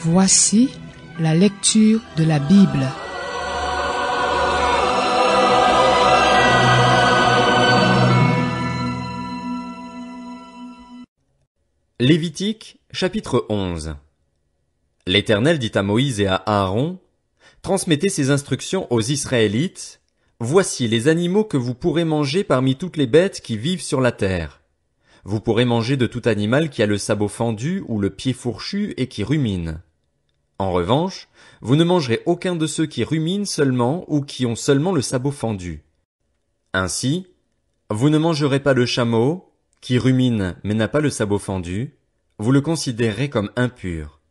Voici la lecture de la Bible. Lévitique, chapitre 11. L'Éternel dit à Moïse et à Aaron, « Transmettez ces instructions aux Israélites. Voici les animaux que vous pourrez manger parmi toutes les bêtes qui vivent sur la terre. Vous pourrez manger de tout animal qui a le sabot fendu ou le pied fourchu et qui rumine. En revanche, vous ne mangerez aucun de ceux qui ruminent seulement ou qui ont seulement le sabot fendu. Ainsi, vous ne mangerez pas le chameau, qui rumine mais n'a pas le sabot fendu, vous le considérerez comme impur.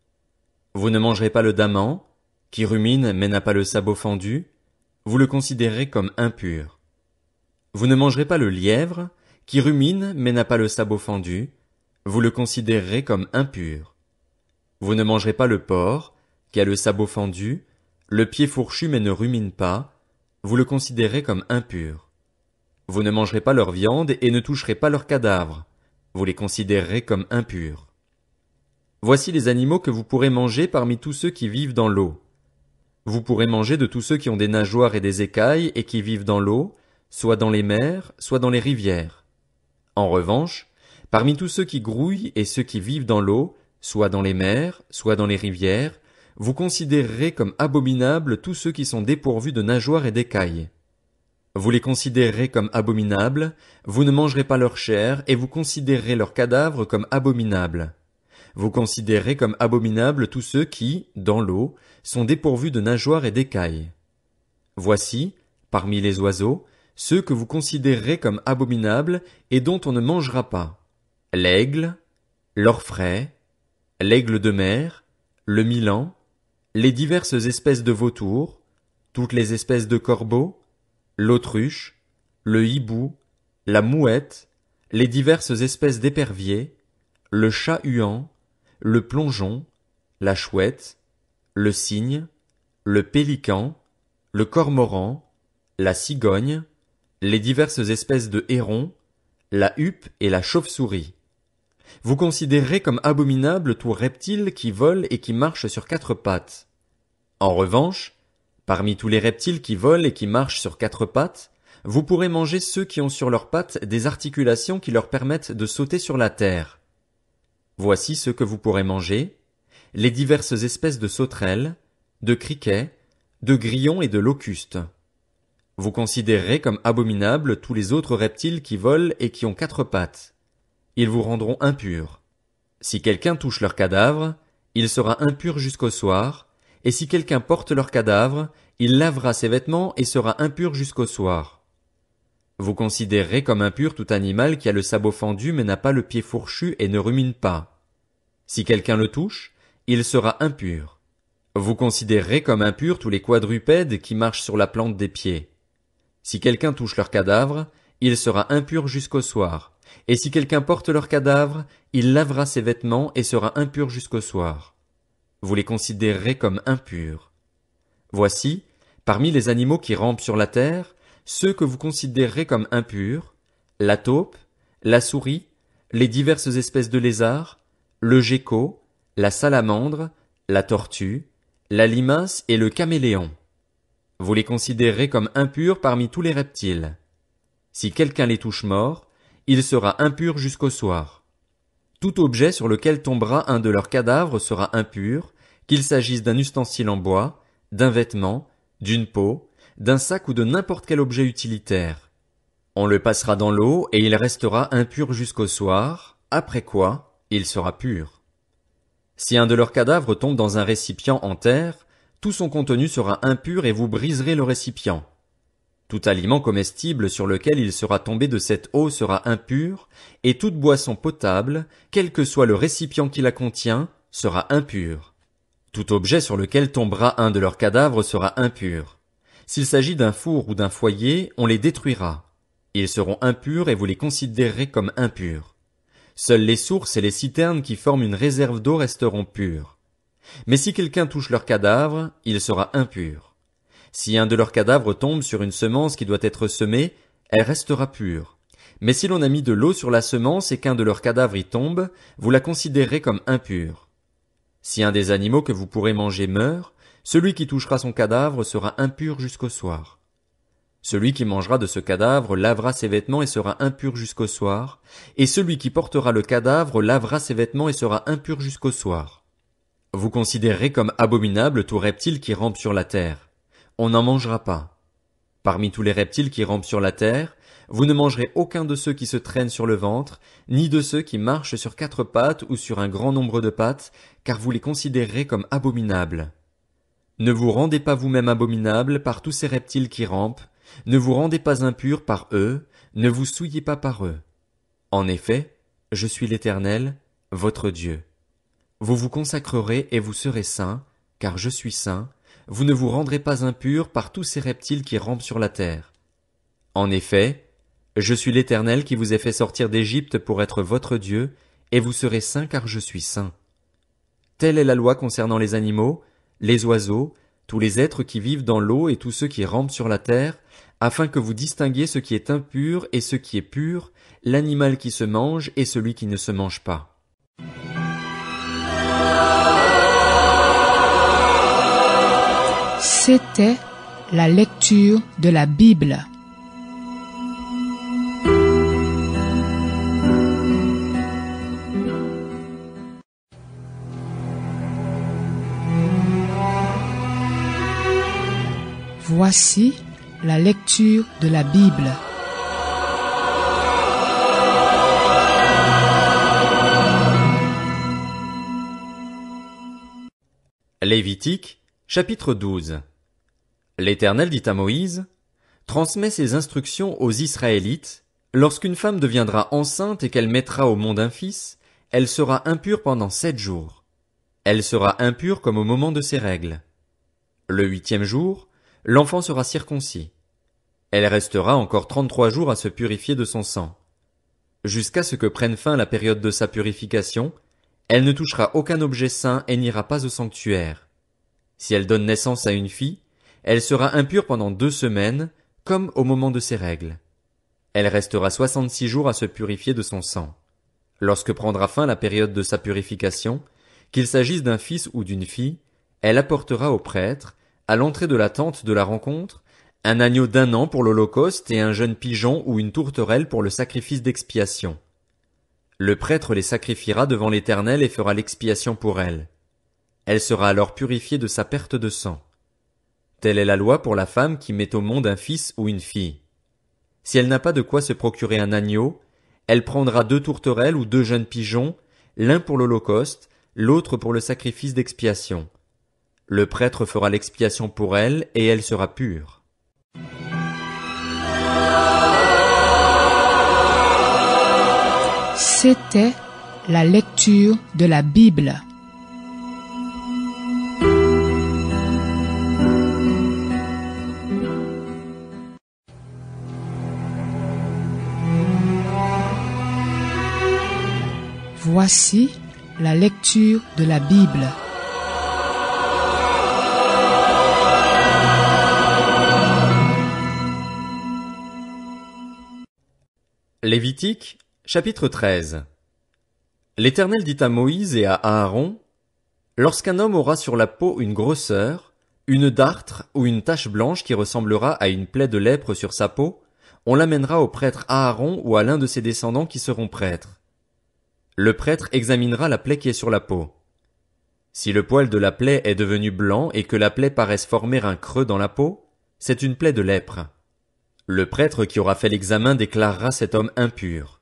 Vous ne mangerez pas le daman, qui rumine mais n'a pas le sabot fendu, vous le considérerez comme impur. Vous ne mangerez pas le lièvre, qui rumine mais n'a pas le sabot fendu, vous le considérerez comme impur. Vous ne mangerez pas le porc, qui a le sabot fendu, le pied fourchu mais ne rumine pas, vous le considérez comme impur. Vous ne mangerez pas leur viande et ne toucherez pas leurs cadavres, vous les considérerez comme impurs. Voici les animaux que vous pourrez manger parmi tous ceux qui vivent dans l'eau. Vous pourrez manger de tous ceux qui ont des nageoires et des écailles et qui vivent dans l'eau, soit dans les mers, soit dans les rivières. En revanche, parmi tous ceux qui grouillent et ceux qui vivent dans l'eau, soit dans les mers, soit dans les rivières, vous considérerez comme abominables tous ceux qui sont dépourvus de nageoires et d'écailles. Vous les considérerez comme abominables, vous ne mangerez pas leur chair et vous considérerez leurs cadavres comme abominables. Vous considérez comme abominables tous ceux qui, dans l'eau, sont dépourvus de nageoires et d'écailles. Voici, parmi les oiseaux, ceux que vous considérerez comme abominables et dont on ne mangera pas. L'aigle, l'orfraie, l'aigle de mer, le milan, les diverses espèces de vautours, toutes les espèces de corbeaux, l'autruche, le hibou, la mouette, les diverses espèces d'éperviers, le chat-huant, le plongeon, la chouette, le cygne, le pélican, le cormoran, la cigogne, les diverses espèces de hérons, la huppe et la chauve-souris. Vous considérez comme abominable tout reptile qui vole et qui marche sur quatre pattes. En revanche, parmi tous les reptiles qui volent et qui marchent sur quatre pattes, vous pourrez manger ceux qui ont sur leurs pattes des articulations qui leur permettent de sauter sur la terre. Voici ceux que vous pourrez manger, les diverses espèces de sauterelles, de criquets, de grillons et de locustes. Vous considérerez comme abominables tous les autres reptiles qui volent et qui ont quatre pattes. Ils vous rendront impurs. Si quelqu'un touche leur cadavre, il sera impur jusqu'au soir, et si quelqu'un porte leur cadavre, il lavera ses vêtements et sera impur jusqu'au soir. Vous considérerez comme impur tout animal qui a le sabot fendu mais n'a pas le pied fourchu et ne rumine pas. Si quelqu'un le touche, il sera impur. Vous considérerez comme impurs tous les quadrupèdes qui marchent sur la plante des pieds. Si quelqu'un touche leur cadavre, il sera impur jusqu'au soir. Et si quelqu'un porte leur cadavre, il lavera ses vêtements et sera impur jusqu'au soir. Vous les considérerez comme impurs. Voici, parmi les animaux qui rampent sur la terre, ceux que vous considérerez comme impurs, la taupe, la souris, les diverses espèces de lézards, le gecko, la salamandre, la tortue, la limace et le caméléon. Vous les considérerez comme impurs parmi tous les reptiles. Si quelqu'un les touche morts, il sera impur jusqu'au soir. Tout objet sur lequel tombera un de leurs cadavres sera impur, qu'il s'agisse d'un ustensile en bois, d'un vêtement, d'une peau, d'un sac ou de n'importe quel objet utilitaire. On le passera dans l'eau et il restera impur jusqu'au soir, après quoi il sera pur. Si un de leurs cadavres tombe dans un récipient en terre, tout son contenu sera impur et vous briserez le récipient. Tout aliment comestible sur lequel il sera tombé de cette eau sera impur, et toute boisson potable, quel que soit le récipient qui la contient, sera impur. Tout objet sur lequel tombera un de leurs cadavres sera impur. S'il s'agit d'un four ou d'un foyer, on les détruira. Ils seront impurs et vous les considérerez comme impurs. Seules les sources et les citernes qui forment une réserve d'eau resteront pures. Mais si quelqu'un touche leur cadavre, il sera impur. Si un de leurs cadavres tombe sur une semence qui doit être semée, elle restera pure. Mais si l'on a mis de l'eau sur la semence et qu'un de leurs cadavres y tombe, vous la considérez comme impure. Si un des animaux que vous pourrez manger meurt, celui qui touchera son cadavre sera impur jusqu'au soir. Celui qui mangera de ce cadavre lavera ses vêtements et sera impur jusqu'au soir, et celui qui portera le cadavre lavera ses vêtements et sera impur jusqu'au soir. Vous considérerez comme abominable tout reptile qui rampe sur la terre. On n'en mangera pas. Parmi tous les reptiles qui rampent sur la terre, vous ne mangerez aucun de ceux qui se traînent sur le ventre, ni de ceux qui marchent sur 4 pattes ou sur un grand nombre de pattes, car vous les considérerez comme abominables. Ne vous rendez pas vous-même abominables par tous ces reptiles qui rampent, ne vous rendez pas impurs par eux, ne vous souillez pas par eux. En effet, je suis l'Éternel, votre Dieu. Vous vous consacrerez et vous serez saints, car je suis saint, vous ne vous rendrez pas impurs par tous ces reptiles qui rampent sur la terre. En effet, je suis l'Éternel qui vous ai fait sortir d'Égypte pour être votre Dieu, et vous serez saints car je suis saint. Telle est la loi concernant les animaux, les oiseaux, tous les êtres qui vivent dans l'eau et tous ceux qui rampent sur la terre, afin que vous distinguiez ce qui est impur et ce qui est pur, l'animal qui se mange et celui qui ne se mange pas. C'était la lecture de la Bible. Voici la lecture de la Bible. Lévitique, chapitre 12. L'Éternel dit à Moïse, « Transmets ces instructions aux Israélites. Lorsqu'une femme deviendra enceinte et qu'elle mettra au monde un fils, elle sera impure pendant 7 jours. Elle sera impure comme au moment de ses règles. Le 8e jour, l'enfant sera circoncis. Elle restera encore 33 jours à se purifier de son sang. Jusqu'à ce que prenne fin la période de sa purification, elle ne touchera aucun objet saint et n'ira pas au sanctuaire. Si elle donne naissance à une fille, elle sera impure pendant 2 semaines, comme au moment de ses règles. Elle restera 66 jours à se purifier de son sang. Lorsque prendra fin la période de sa purification, qu'il s'agisse d'un fils ou d'une fille, elle apportera au prêtre, à l'entrée de la tente de la rencontre, un agneau d'1 an pour l'holocauste et un jeune pigeon ou une tourterelle pour le sacrifice d'expiation. Le prêtre les sacrifiera devant l'Éternel et fera l'expiation pour elle. Elle sera alors purifiée de sa perte de sang. Telle est la loi pour la femme qui met au monde un fils ou une fille. Si elle n'a pas de quoi se procurer un agneau, elle prendra 2 tourterelles ou 2 jeunes pigeons, l'un pour l'holocauste, l'autre pour le sacrifice d'expiation. Le prêtre fera l'expiation pour elle et elle sera pure. C'était la lecture de la Bible. Voici la lecture de la Bible. Lévitique, chapitre 13. L'Éternel dit à Moïse et à Aaron, « Lorsqu'un homme aura sur la peau une grosseur, une dartre ou une tache blanche qui ressemblera à une plaie de lèpre sur sa peau, on l'amènera au prêtre Aaron ou à l'un de ses descendants qui seront prêtres. Le prêtre examinera la plaie qui est sur la peau. Si le poil de la plaie est devenu blanc et que la plaie paraisse former un creux dans la peau, c'est une plaie de lèpre. Le prêtre qui aura fait l'examen déclarera cet homme impur.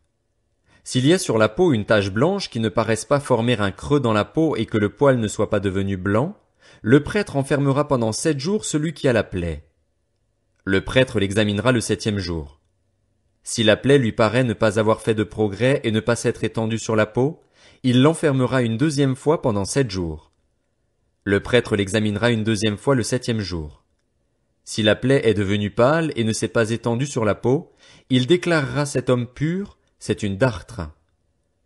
S'il y a sur la peau une tache blanche qui ne paraisse pas former un creux dans la peau et que le poil ne soit pas devenu blanc, le prêtre enfermera pendant 7 jours celui qui a la plaie. Le prêtre l'examinera le 7e jour. Si la plaie lui paraît ne pas avoir fait de progrès et ne pas s'être étendue sur la peau, il l'enfermera une 2e fois pendant 7 jours. Le prêtre l'examinera une 2e fois le 7e jour. Si la plaie est devenue pâle et ne s'est pas étendue sur la peau, il déclarera cet homme pur, c'est une dartre.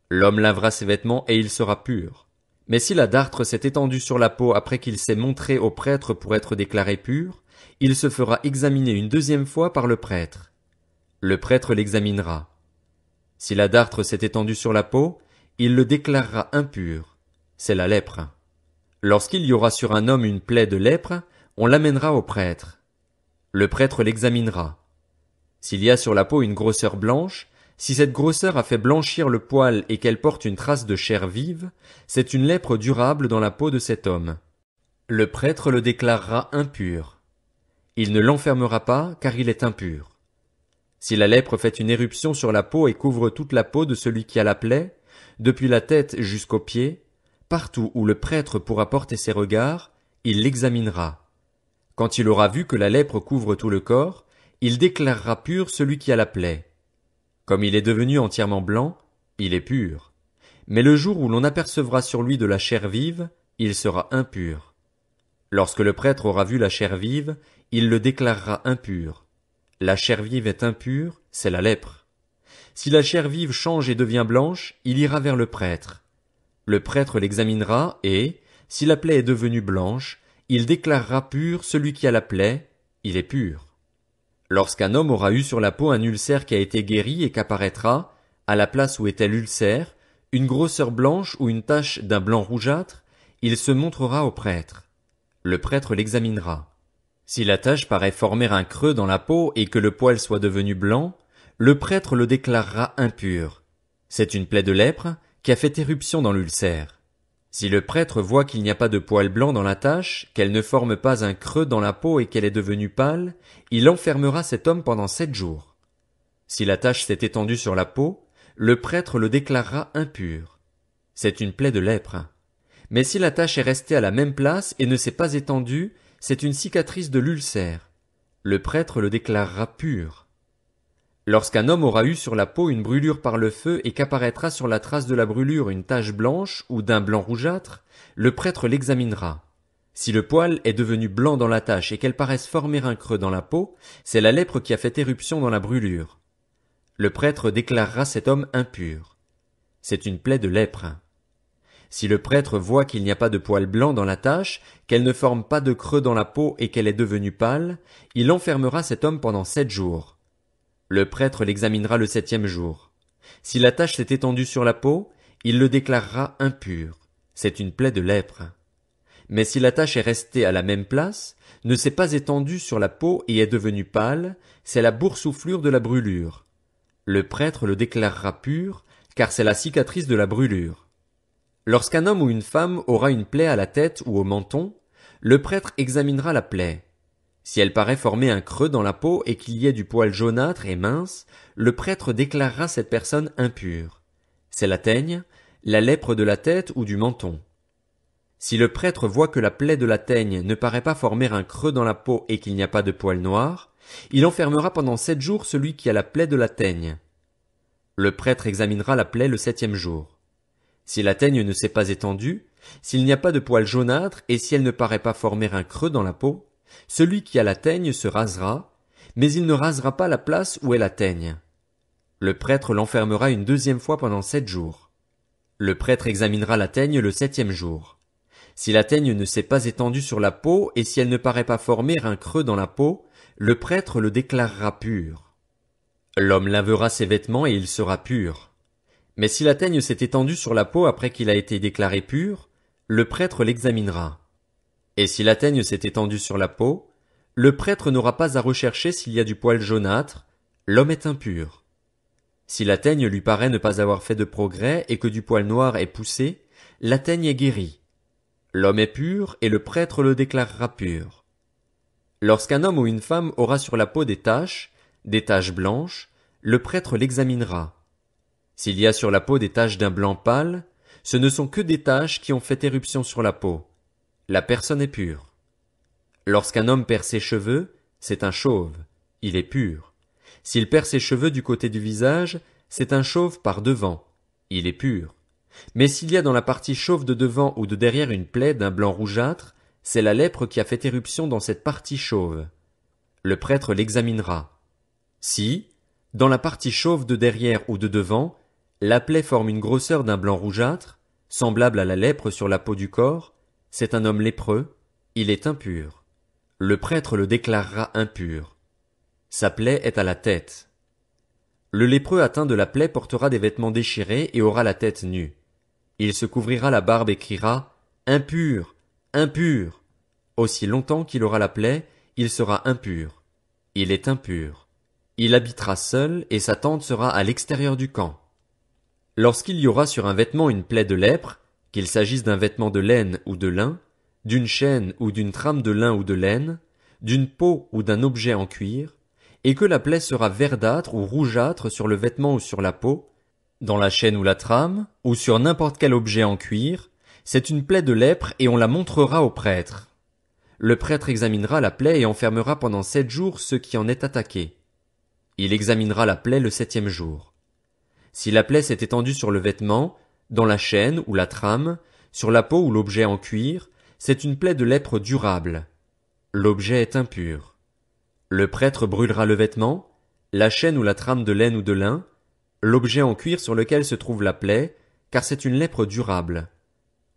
L'homme lavera ses vêtements et il sera pur. Mais si la dartre s'est étendue sur la peau après qu'il s'est montré au prêtre pour être déclaré pur, il se fera examiner une 2e fois par le prêtre. Le prêtre l'examinera. Si la dartre s'est étendue sur la peau, il le déclarera impur. C'est la lèpre. Lorsqu'il y aura sur un homme une plaie de lèpre, on l'amènera au prêtre. Le prêtre l'examinera. S'il y a sur la peau une grosseur blanche, si cette grosseur a fait blanchir le poil et qu'elle porte une trace de chair vive, c'est une lèpre durable dans la peau de cet homme. Le prêtre le déclarera impur. Il ne l'enfermera pas, car il est impur. Si la lèpre fait une éruption sur la peau et couvre toute la peau de celui qui a la plaie, depuis la tête jusqu'aux pieds, partout où le prêtre pourra porter ses regards, il l'examinera. Quand il aura vu que la lèpre couvre tout le corps, il déclarera pur celui qui a la plaie. Comme il est devenu entièrement blanc, il est pur. Mais le jour où l'on apercevra sur lui de la chair vive, il sera impur. Lorsque le prêtre aura vu la chair vive, il le déclarera impur. La chair vive est impure, c'est la lèpre. Si la chair vive change et devient blanche, il ira vers le prêtre. Le prêtre l'examinera et, si la plaie est devenue blanche, il déclarera pur celui qui a la plaie, il est pur. Lorsqu'un homme aura eu sur la peau un ulcère qui a été guéri et qu'apparaîtra, à la place où était l'ulcère, une grosseur blanche ou une tache d'un blanc rougeâtre, il se montrera au prêtre. Le prêtre l'examinera. Si la tache paraît former un creux dans la peau et que le poil soit devenu blanc, le prêtre le déclarera impur. C'est une plaie de lèpre qui a fait éruption dans l'ulcère. Si le prêtre voit qu'il n'y a pas de poil blanc dans la tache, qu'elle ne forme pas un creux dans la peau et qu'elle est devenue pâle, il enfermera cet homme pendant 7 jours. Si la tache s'est étendue sur la peau, le prêtre le déclarera impur. C'est une plaie de lèpre. Mais si la tache est restée à la même place et ne s'est pas étendue, c'est une cicatrice de l'ulcère. Le prêtre le déclarera pur. Lorsqu'un homme aura eu sur la peau une brûlure par le feu et qu'apparaîtra sur la trace de la brûlure une tache blanche ou d'un blanc rougeâtre, le prêtre l'examinera. Si le poil est devenu blanc dans la tache et qu'elle paraisse former un creux dans la peau, c'est la lèpre qui a fait éruption dans la brûlure. Le prêtre déclarera cet homme impur. C'est une plaie de lèpre. Si le prêtre voit qu'il n'y a pas de poil blanc dans la tache, qu'elle ne forme pas de creux dans la peau et qu'elle est devenue pâle, il enfermera cet homme pendant 7 jours. Le prêtre l'examinera le 7e jour. Si la tache s'est étendue sur la peau, il le déclarera impur. C'est une plaie de lèpre. Mais si la tache est restée à la même place, ne s'est pas étendue sur la peau et est devenue pâle, c'est la boursouflure de la brûlure. Le prêtre le déclarera pur, car c'est la cicatrice de la brûlure. Lorsqu'un homme ou une femme aura une plaie à la tête ou au menton, le prêtre examinera la plaie. Si elle paraît former un creux dans la peau et qu'il y ait du poil jaunâtre et mince, le prêtre déclarera cette personne impure. C'est la teigne, la lèpre de la tête ou du menton. Si le prêtre voit que la plaie de la teigne ne paraît pas former un creux dans la peau et qu'il n'y a pas de poil noir, il enfermera pendant 7 jours celui qui a la plaie de la teigne. Le prêtre examinera la plaie le 7e jour. Si la teigne ne s'est pas étendue, s'il n'y a pas de poil jaunâtre et si elle ne paraît pas former un creux dans la peau, celui qui a la teigne se rasera, mais il ne rasera pas la place où est la teigne. Le prêtre l'enfermera une 2e fois pendant 7 jours. Le prêtre examinera la teigne le 7e jour. Si la teigne ne s'est pas étendue sur la peau et si elle ne paraît pas former un creux dans la peau, le prêtre le déclarera pur. L'homme lavera ses vêtements et il sera pur. Mais si la teigne s'est étendue sur la peau après qu'il a été déclaré pur, le prêtre l'examinera. Et si la teigne s'est étendue sur la peau, le prêtre n'aura pas à rechercher s'il y a du poil jaunâtre, l'homme est impur. Si la teigne lui paraît ne pas avoir fait de progrès et que du poil noir est poussé, la teigne est guérie. L'homme est pur et le prêtre le déclarera pur. Lorsqu'un homme ou une femme aura sur la peau des taches blanches, le prêtre l'examinera. S'il y a sur la peau des taches d'un blanc pâle, ce ne sont que des taches qui ont fait éruption sur la peau. La personne est pure. Lorsqu'un homme perd ses cheveux, c'est un chauve. Il est pur. S'il perd ses cheveux du côté du visage, c'est un chauve par devant. Il est pur. Mais s'il y a dans la partie chauve de devant ou de derrière une plaie d'un blanc rougeâtre, c'est la lèpre qui a fait éruption dans cette partie chauve. Le prêtre l'examinera. Si, dans la partie chauve de derrière ou de devant, la plaie forme une grosseur d'un blanc rougeâtre, semblable à la lèpre sur la peau du corps, c'est un homme lépreux, il est impur. Le prêtre le déclarera impur. Sa plaie est à la tête. Le lépreux atteint de la plaie portera des vêtements déchirés et aura la tête nue. Il se couvrira la barbe et criera « Impur ! impur. Aussi longtemps qu'il aura la plaie, il sera impur. Il est impur. Il habitera seul et sa tente sera à l'extérieur du camp. Lorsqu'il y aura sur un vêtement une plaie de lèpre, qu'il s'agisse d'un vêtement de laine ou de lin, d'une chaîne ou d'une trame de lin ou de laine, d'une peau ou d'un objet en cuir, et que la plaie sera verdâtre ou rougeâtre sur le vêtement ou sur la peau, dans la chaîne ou la trame, ou sur n'importe quel objet en cuir, c'est une plaie de lèpre et on la montrera au prêtre. Le prêtre examinera la plaie et enfermera pendant 7 jours ceux qui en est attaqué. Il examinera la plaie le 7e jour. Si la plaie s'est étendue sur le vêtement, dans la chaîne ou la trame, sur la peau ou l'objet en cuir, c'est une plaie de lèpre durable. L'objet est impur. Le prêtre brûlera le vêtement, la chaîne ou la trame de laine ou de lin, l'objet en cuir sur lequel se trouve la plaie, car c'est une lèpre durable.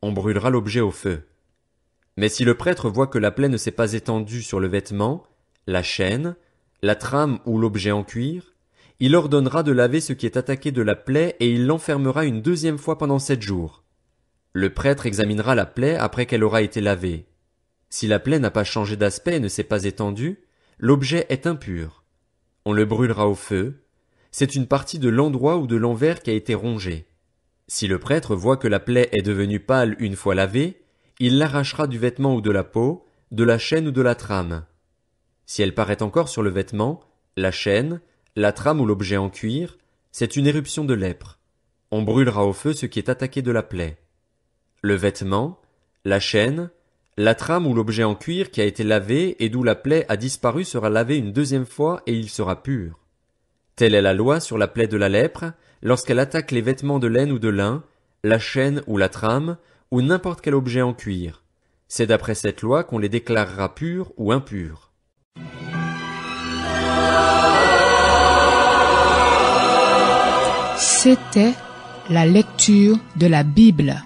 On brûlera l'objet au feu. Mais si le prêtre voit que la plaie ne s'est pas étendue sur le vêtement, la chaîne, la trame ou l'objet en cuir, il ordonnera de laver ce qui est attaqué de la plaie et il l'enfermera une 2e fois pendant 7 jours. Le prêtre examinera la plaie après qu'elle aura été lavée. Si la plaie n'a pas changé d'aspect et ne s'est pas étendue, l'objet est impur. On le brûlera au feu. C'est une partie de l'endroit ou de l'envers qui a été rongé. Si le prêtre voit que la plaie est devenue pâle une fois lavée, il l'arrachera du vêtement ou de la peau, de la chaîne ou de la trame. Si elle paraît encore sur le vêtement, la chaîne, la trame ou l'objet en cuir, c'est une éruption de lèpre. On brûlera au feu ce qui est attaqué de la plaie. Le vêtement, la chaîne, la trame ou l'objet en cuir qui a été lavé et d'où la plaie a disparu sera lavé une 2e fois et il sera pur. Telle est la loi sur la plaie de la lèpre, lorsqu'elle attaque les vêtements de laine ou de lin, la chaîne ou la trame, ou n'importe quel objet en cuir. C'est d'après cette loi qu'on les déclarera purs ou impurs. C'était la lecture de la Bible.